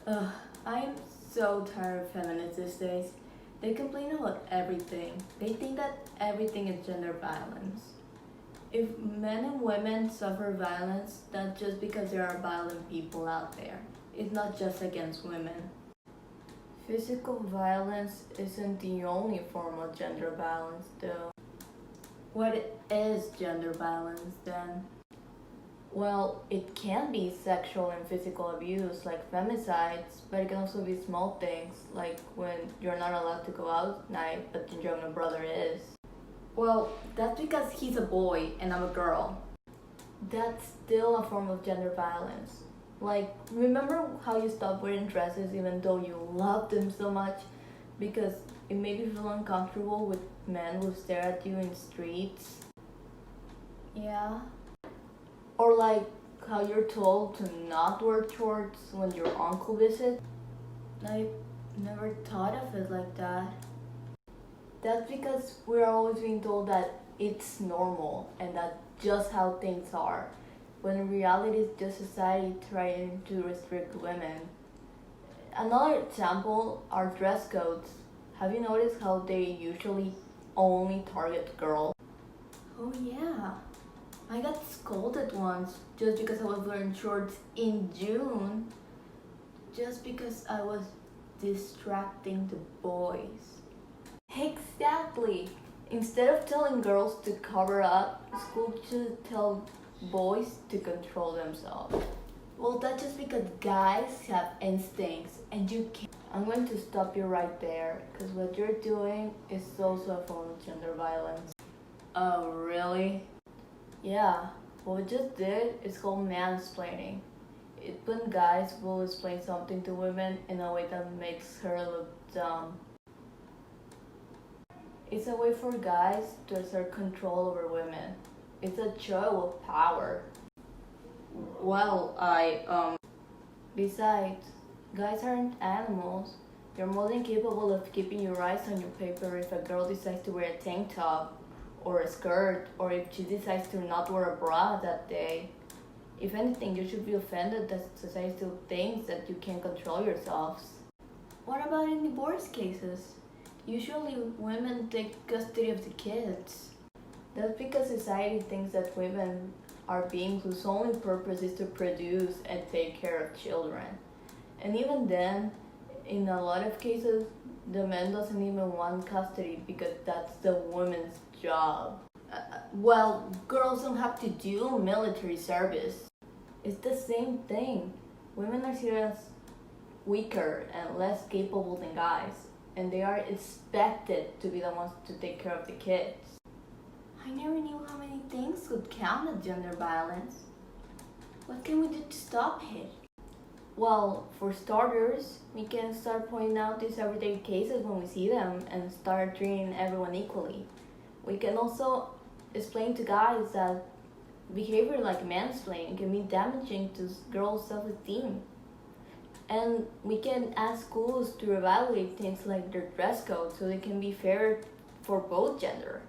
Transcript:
Ugh, I am so tired of feminists these days. They complain about everything. They think that everything is gender violence. If men and women suffer violence, that's just because there are violent people out there. It's not just against women. Physical violence isn't the only form of gender violence, though. What is gender violence then? Well, it can be sexual and physical abuse like femicides, but it can also be small things like when you're not allowed to go out at night but your younger brother is. Well, that's because he's a boy and I'm a girl. That's still a form of gender violence. Like, remember how you stopped wearing dresses even though you loved them so much because it made you feel uncomfortable with men who stare at you in the streets? Yeah. Or like how you're told to not wear shorts when your uncle visits? I never thought of it like that. That's because we're always being told that it's normal and that's just how things are, when in reality it's just society trying to restrict women. Another example are dress codes. Have you noticed how they usually only target girls? Oh yeah. I got scolded once just because I was wearing shorts in June, just because I was distracting the boys. Exactly! Instead of telling girls to cover up, school should tell boys to control themselves. Well, that's just because guys have instincts and you can't. I'm going to stop you right there because what you're doing is also a form of gender violence. Oh, really? Yeah, what we just did is called mansplaining. It's when guys will explain something to women in a way that makes her look dumb. It's a way for guys to assert control over women. It's a show of power. Well, Besides, guys aren't animals. You're more than capable of keeping your eyes on your paper if a girl decides to wear a tank top or a skirt, or if she decides to not wear a bra that day. If anything, you should be offended that society still thinks that you can't control yourselves. What about in divorce cases? Usually women take custody of the kids. That's because society thinks that women are beings whose only purpose is to produce and take care of children. And even then, in a lot of cases, the man doesn't even want custody because that's the woman's job. Well, girls don't have to do military service. It's the same thing. Women are seen as weaker and less capable than guys, and they are expected to be the ones to take care of the kids. I never knew how many things could count as gender violence. What can we do to stop it? Well, for starters, we can start pointing out these everyday cases when we see them and start treating everyone equally. We can also explain to guys that behavior like mansplaining can be damaging to girls' self-esteem. And we can ask schools to evaluate things like their dress code so they can be fair for both gender.